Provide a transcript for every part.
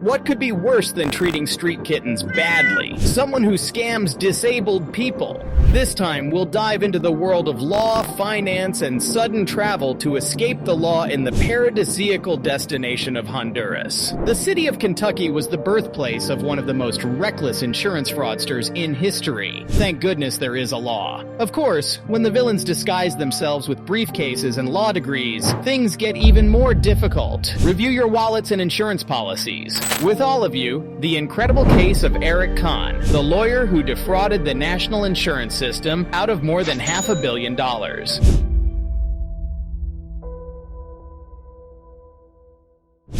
What could be worse than treating street kittens badly? Someone who scams disabled people. This time, we'll dive into the world of law, finance, and sudden travel to escape the law in the paradisiacal destination of Honduras. The city of Kentucky was the birthplace of one of the most reckless insurance fraudsters in history. Thank goodness there is a law. Of course, when the villains disguise themselves with briefcases and law degrees, things get even more difficult. Review your wallets and insurance policies. With all of you, the incredible case of Eric Kahn, the lawyer who defrauded the national insurance system out of more than $500 million.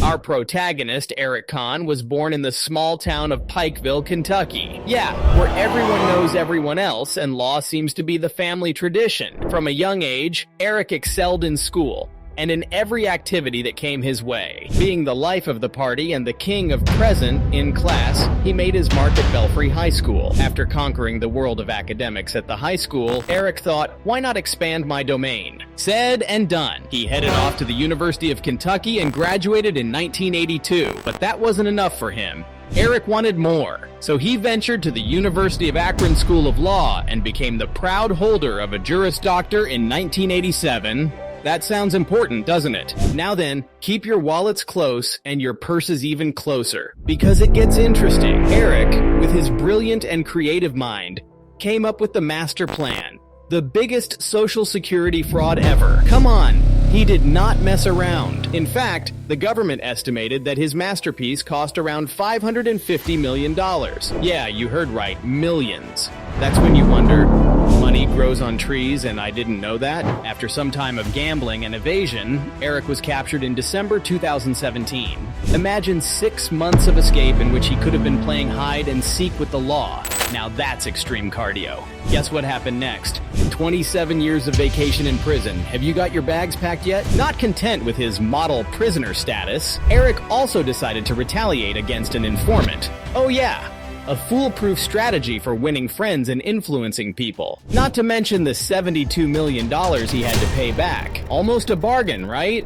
Our protagonist, Eric Kahn, was born in the small town of Pikeville, Kentucky. Yeah, where everyone knows everyone else and law seems to be the family tradition. From a young age, Eric excelled in school and in every activity that came his way. Being the life of the party and the king of present in class, he made his mark at Belfry High School. After conquering the world of academics at the high school, Eric thought, why not expand my domain? Said and done. He headed off to the University of Kentucky and graduated in 1982, but that wasn't enough for him. Eric wanted more, so he ventured to the University of Akron School of Law and became the proud holder of a Juris Doctor in 1987. That sounds important, doesn't it? Now then, keep your wallets close and your purses even closer, because it gets interesting. Eric, with his brilliant and creative mind, came up with the master plan. The biggest Social Security fraud ever. Come on, he did not mess around. In fact, the government estimated that his masterpiece cost around $550 million. Yeah, you heard right, millions. That's when you wonder, money grows on trees and I didn't know that? After some time of gambling and evasion, Eric was captured in December 2017. Imagine 6 months of escape in which he could have been playing hide and seek with the law. Now that's extreme cardio. Guess what happened next? 27 years of vacation in prison. Have you got your bags packed yet? Not content with his model prisoner status, Eric also decided to retaliate against an informant. Oh yeah, a foolproof strategy for winning friends and influencing people. Not to mention the $72 million he had to pay back. Almost a bargain, right?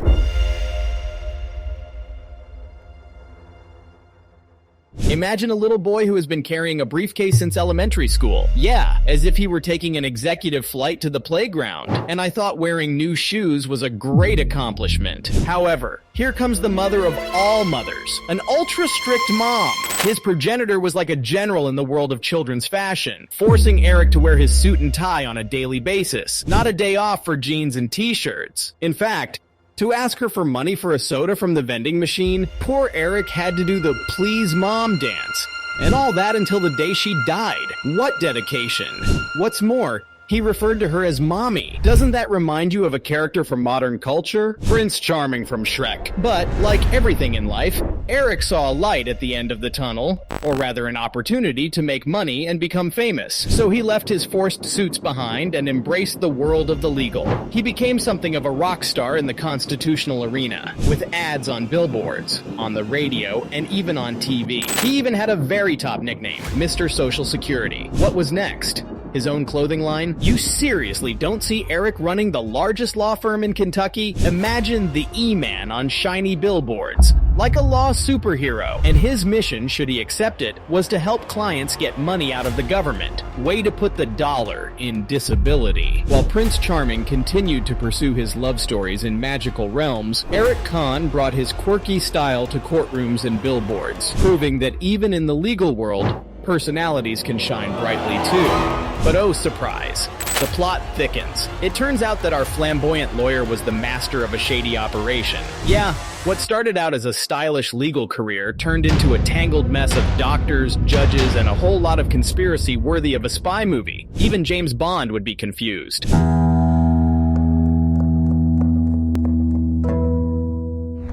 Imagine a little boy who has been carrying a briefcase since elementary school. Yeah, as if he were taking an executive flight to the playground. And I thought wearing new shoes was a great accomplishment. However, here comes the mother of all mothers, an ultra-strict mom. His progenitor was like a general in the world of children's fashion, forcing Eric to wear his suit and tie on a daily basis, not a day off for jeans and t-shirts. In fact, to ask her for money for a soda from the vending machine, poor Eric had to do the please mom dance. And all that until the day she died. What dedication. What's more, he referred to her as Mommy. Doesn't that remind you of a character from modern culture? Prince Charming from Shrek. But, like everything in life, Eric saw a light at the end of the tunnel, or rather an opportunity to make money and become famous. So he left his forced suits behind and embraced the world of the legal. He became something of a rock star in the constitutional arena, with ads on billboards, on the radio, and even on TV. He even had a very top nickname, Mr. Social Security. What was next? His own clothing line? You seriously don't see Eric running the largest law firm in Kentucky? Imagine the E-Man on shiny billboards, like a law superhero. And his mission, should he accept it, was to help clients get money out of the government. Way to put the dollar in disability. While Prince Charming continued to pursue his love stories in magical realms, Eric Kahn brought his quirky style to courtrooms and billboards, proving that even in the legal world, personalities can shine brightly too. But oh surprise, the plot thickens. It turns out that our flamboyant lawyer was the master of a shady operation. Yeah, what started out as a stylish legal career turned into a tangled mess of doctors, judges, and a whole lot of conspiracy worthy of a spy movie. Even James Bond would be confused.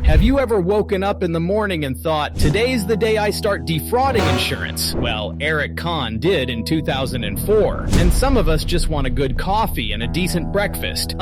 Have you ever woken up in the morning and thought, today's the day I start defrauding insurance? Well, Eric Kahn did in 2004. And some of us just want a good coffee and a decent breakfast.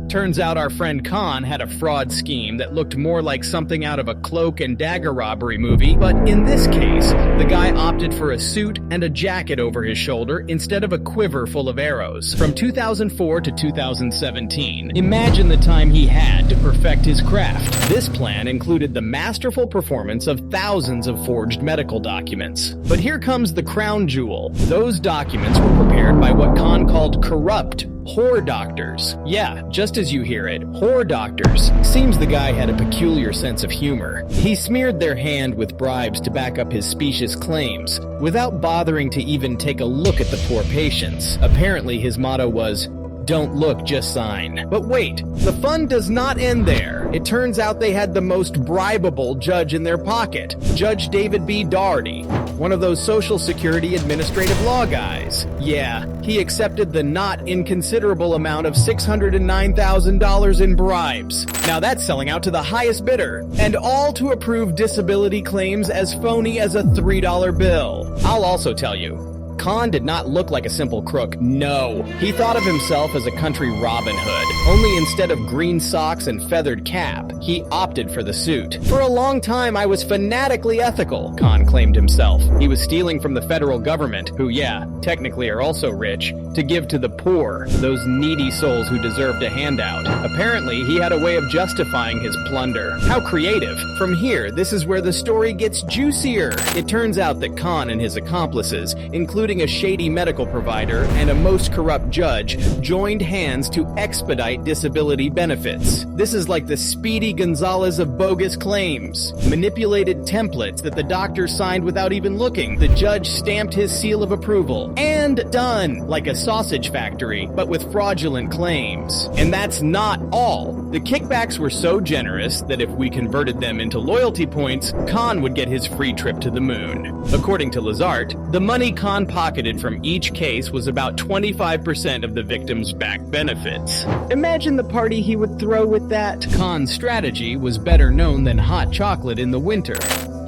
Turns out our friend Kahn had a fraud scheme that looked more like something out of a cloak and dagger robbery movie, but in this case, the guy opted for a suit and a jacket over his shoulder instead of a quiver full of arrows. From 2004 to 2017, imagine the time he had to perfect his craft. This plan plan included the masterful performance of thousands of forged medical documents. But here comes the crown jewel. Those documents were prepared by what Khan called corrupt whore doctors. Yeah, just as you hear it, whore doctors. Seems the guy had a peculiar sense of humor. He smeared their hand with bribes to back up his specious claims, without bothering to even take a look at the poor patients. Apparently his motto was, "Don't look, just sign." But wait, the fun does not end there. It turns out they had the most bribable judge in their pocket, Judge David B. Daugherty, one of those Social Security administrative law guys. Yeah, he accepted the not inconsiderable amount of $609,000 in bribes. Now that's selling out to the highest bidder, and all to approve disability claims as phony as a $3 bill. I'll also tell you, Khan did not look like a simple crook. No, he thought of himself as a country Robin Hood. Only instead of green socks and feathered cap, he opted for the suit. For a long time, I was fanatically ethical, Khan claimed himself. He was stealing from the federal government, who, yeah, technically are also rich, to give to the poor, those needy souls who deserved a handout. Apparently, he had a way of justifying his plunder. How creative. From here, this is where the story gets juicier. It turns out that Khan and his accomplices, including a shady medical provider and a most corrupt judge, joined hands to expedite disability benefits. This is like the Speedy Gonzalez of bogus claims. Manipulated templates that the doctor signed without even looking. The judge stamped his seal of approval. And done! Like a sausage factory, but with fraudulent claims. And that's not all. The kickbacks were so generous that if we converted them into loyalty points, Khan would get his free trip to the moon. According to Lazart, the money Khan pocketed from each case was about 25% of the victim's back benefits. Imagine the party he would throw with that. Khan's strategy was better known than hot chocolate in the winter.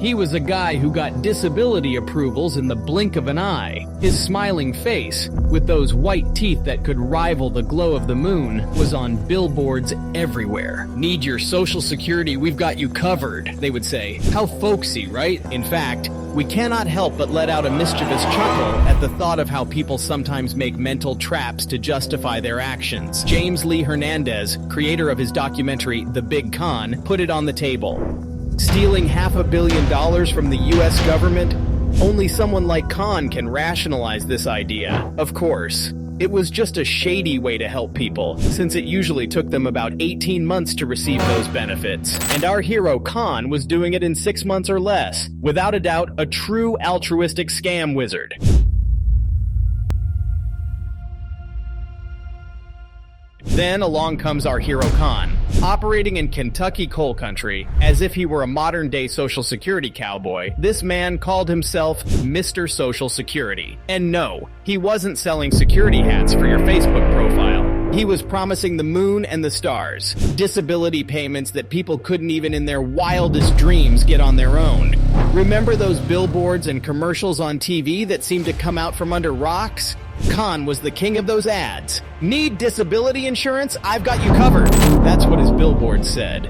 He was a guy who got disability approvals in the blink of an eye. His smiling face, with those white teeth that could rival the glow of the moon, was on billboards everywhere. "Need your Social Security, we've got you covered," they would say. How folksy, right? In fact, we cannot help but let out a mischievous chuckle at the thought of how people sometimes make mental traps to justify their actions. James Lee Hernandez, creator of his documentary The Big Con, put it on the table. Stealing $500 million from the US government? Only someone like Khan can rationalize this idea. Of course, it was just a shady way to help people, since it usually took them about 18 months to receive those benefits. And our hero Khan was doing it in 6 months or less. Without a doubt, a true altruistic scam wizard. Then along comes our hero Khan, operating in Kentucky coal country as if he were a modern-day Social Security cowboy. This man called himself Mr. Social Security. And no, he wasn't selling security hats for your Facebook profile. He was promising the moon and the stars, disability payments that people couldn't even in their wildest dreams get on their own. Remember those billboards and commercials on TV that seemed to come out from under rocks? Khan was the king of those ads. Need disability insurance? I've got you covered. That's what his billboard said.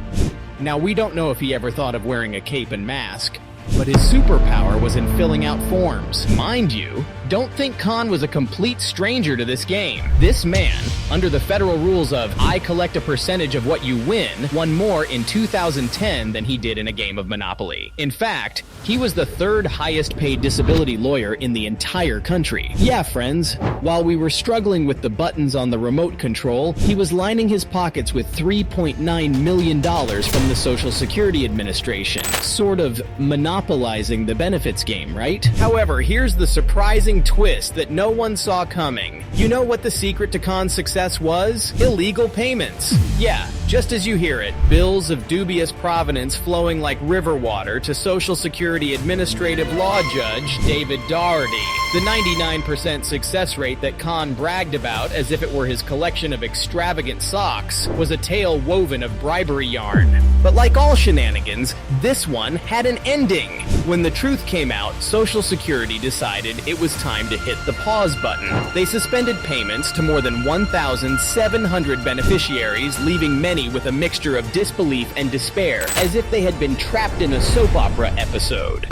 Now, we don't know if he ever thought of wearing a cape and mask, but his superpower was in filling out forms. Mind you, don't think Khan was a complete stranger to this game. This man, under the federal rules of I collect a percentage of what you win, won more in 2010 than he did in a game of Monopoly. In fact, he was the third highest paid disability lawyer in the entire country. Yeah, friends, while we were struggling with the buttons on the remote control, he was lining his pockets with $3.9 million from the Social Security Administration. Sort of monopolizing the benefits game, right? However, here's the surprising twist that no one saw coming. You know what the secret to Khan's success was? Illegal payments. Yeah, just as you hear it, bills of dubious provenance flowing like river water to Social Security Administrative Law Judge David Daugherty. The 99% success rate that Khan bragged about as if it were his collection of extravagant socks was a tale woven of bribery yarn. But like all shenanigans, this one had an ending. When the truth came out, Social Security decided it was time to hit the pause button. They suspended payments to more than 1,700 beneficiaries, leaving many with a mixture of disbelief and despair, as if they had been trapped in a soap opera episode.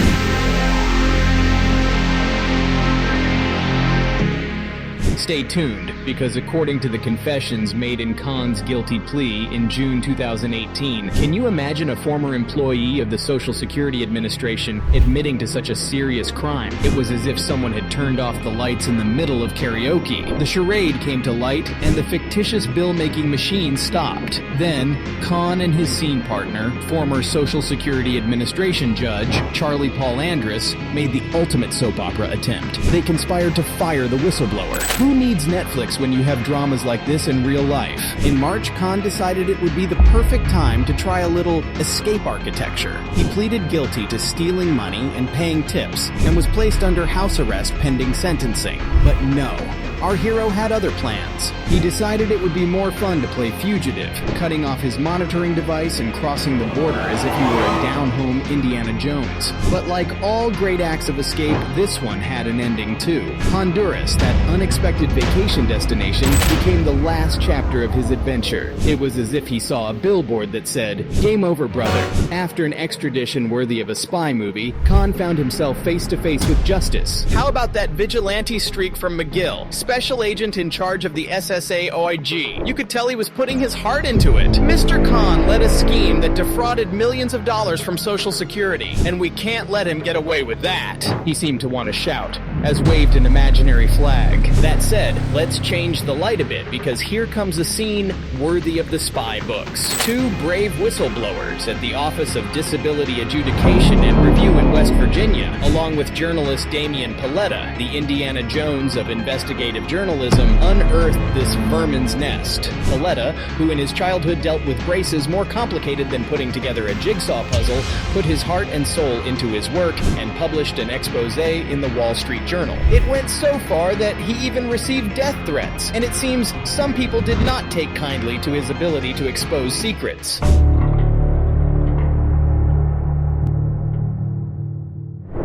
Stay tuned, because according to the confessions made in Khan's guilty plea in June 2018, can you imagine a former employee of the Social Security Administration admitting to such a serious crime? It was as if someone had turned off the lights in the middle of karaoke. The charade came to light, and the fictitious bill-making machine stopped. Then, Khan and his scene partner, former Social Security Administration Judge Charlie Paul Andrus, made the ultimate soap opera attempt. They conspired to fire the whistleblower. Who needs Netflix when you have dramas like this in real life? In March, Khan decided it would be the perfect time to try a little escape architecture. He pleaded guilty to stealing money and paying tips, and was placed under house arrest pending sentencing. But no, our hero had other plans. He decided it would be more fun to play fugitive, cutting off his monitoring device and crossing the border as if he were a down-home Indiana Jones. But like all great acts of escape, this one had an ending too. Honduras, that unexpected vacation destination, became the last chapter of his adventure. It was as if he saw a billboard that said, "Game over, brother." After an extradition worthy of a spy movie, Khan found himself face-to-face with justice. How about that vigilante streak from McGill? Special agent in charge of the SSA OIG. You could tell he was putting his heart into it. Mr. Khan led a scheme that defrauded millions of dollars from Social Security, and we can't let him get away with that. He seemed to want to shout, as waved an imaginary flag. That said, let's change the light a bit, because here comes a scene worthy of the spy books. Two brave whistleblowers at the Office of Disability Adjudication and Review in West Virginia, along with journalist Damian Paletta, the Indiana Jones of investigative journalism, unearthed this vermin's nest. Paletta, who in his childhood dealt with braces more complicated than putting together a jigsaw puzzle, put his heart and soul into his work and published an expose in the Wall Street Journal. It went so far that he even received death threats, and it seems some people did not take kindly to his ability to expose secrets.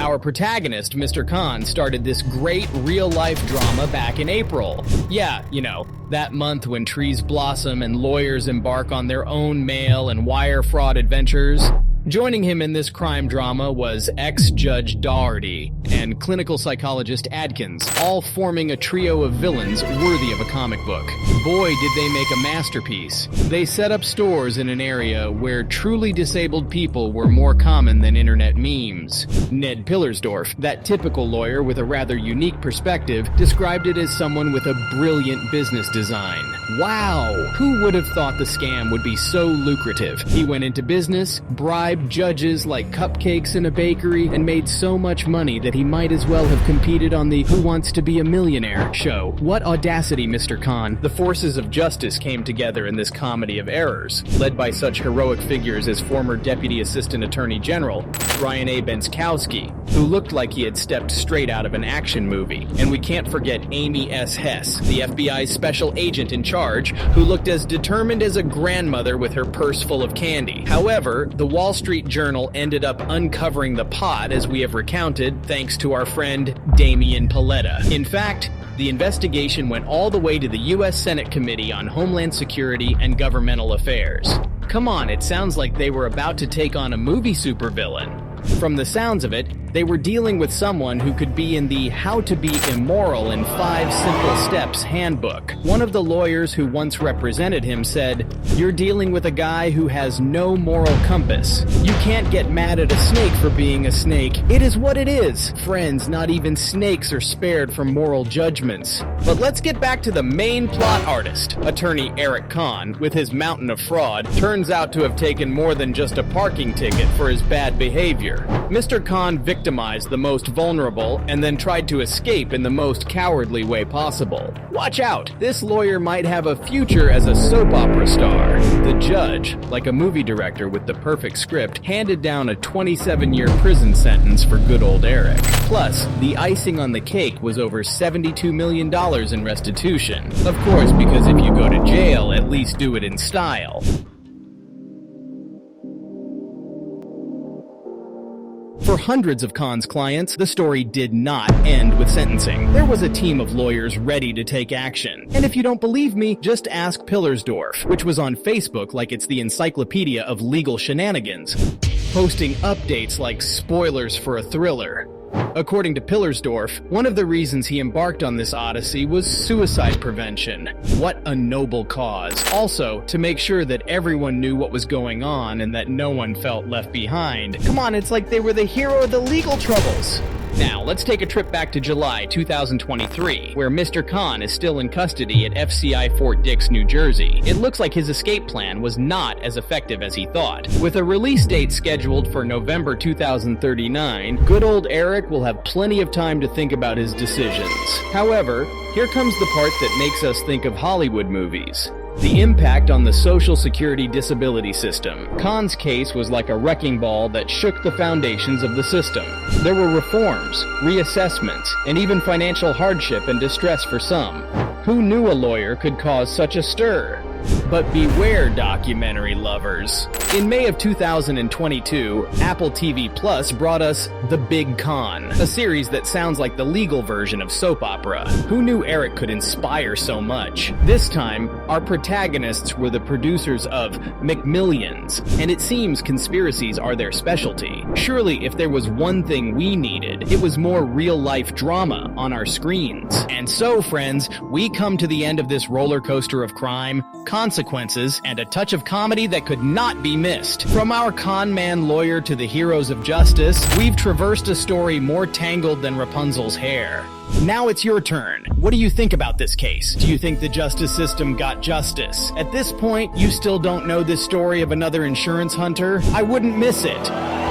Our protagonist, Mr. Khan, started this great real-life drama back in April. Yeah, you know, that month when trees blossom and lawyers embark on their own mail and wire fraud adventures. Joining him in this crime drama was ex-Judge Daugherty and clinical psychologist Adkins, all forming a trio of villains worthy of a comic book. Boy, did they make a masterpiece. They set up stores in an area where truly disabled people were more common than internet memes. Ned Pillersdorf, that typical lawyer with a rather unique perspective, described it as someone with a brilliant business design. Wow! Who would have thought the scam would be so lucrative? He went into business, bribed judges like cupcakes in a bakery, and made so much money that he might as well have competed on the Who Wants to Be a Millionaire show. What audacity, Mr. Khan. The forces of justice came together in this comedy of errors, led by such heroic figures as former Deputy Assistant Attorney General Ryan A. Benskowski, who looked like he had stepped straight out of an action movie. And we can't forget Amy S. Hess, the FBI's special agent in charge, who looked as determined as a grandmother with her purse full of candy. However, the Wall Street Journal ended up uncovering the pot, as we have recounted, thanks to our friend Damian Paletta. In fact, the investigation went all the way to the U.S. Senate Committee on Homeland Security and Governmental Affairs. Come on, it sounds like they were about to take on a movie supervillain. From the sounds of it, they were dealing with someone who could be in the How to Be Immoral in 5 Simple Steps handbook. One of the lawyers who once represented him said, "You're dealing with a guy who has no moral compass. You can't get mad at a snake for being a snake. It is what it is." Friends, not even snakes are spared from moral judgments. But let's get back to the main plot artist. Attorney Eric Kahn, with his mountain of fraud, turns out to have taken more than just a parking ticket for his bad behavior. Mr. Kahn victimized the most vulnerable and then tried to escape in the most cowardly way possible. Watch out! This lawyer might have a future as a soap opera star. The judge, like a movie director with the perfect script, handed down a 27-year prison sentence for good old Eric. Plus, the icing on the cake was over $72 million in restitution. Of course, because if you go to jail, at least do it in style. For hundreds of Khan's clients, the story did not end with sentencing. There was a team of lawyers ready to take action. And if you don't believe me, just ask Pillersdorf, which was on Facebook like it's the encyclopedia of legal shenanigans, posting updates like spoilers for a thriller. According to Pillersdorf, one of the reasons he embarked on this odyssey was suicide prevention. What a noble cause. Also, to make sure that everyone knew what was going on and that no one felt left behind. Come on, it's like they were the hero of the legal troubles. Now, let's take a trip back to July 2023, where Mr. Khan is still in custody at FCI Fort Dix, New Jersey. It looks like his escape plan was not as effective as he thought. With a release date scheduled for November 2039, good old Eric will have plenty of time to think about his decisions. However, here comes the part that makes us think of Hollywood movies. The impact on the Social Security disability system. Khan's case was like a wrecking ball that shook the foundations of the system. There were reforms, reassessments, and even financial hardship and distress for some. Who knew a lawyer could cause such a stir? But beware, documentary lovers. In May of 2022, Apple TV Plus brought us The Big Con, a series that sounds like the legal version of soap opera. Who knew Eric could inspire so much? This time, our protagonists were the producers of McMillions, and it seems conspiracies are their specialty. Surely, if there was one thing we needed, it was more real-life drama on our screens. And so, friends, we come to the end of this roller coaster of crime, consequences, and a touch of comedy that could not be missed. From our con man lawyer to the heroes of justice, we've traversed a story more tangled than Rapunzel's hair. Now it's your turn. What do you think about this case? Do you think the justice system got justice? At this point, you still don't know this story of another insurance hunter? I wouldn't miss it.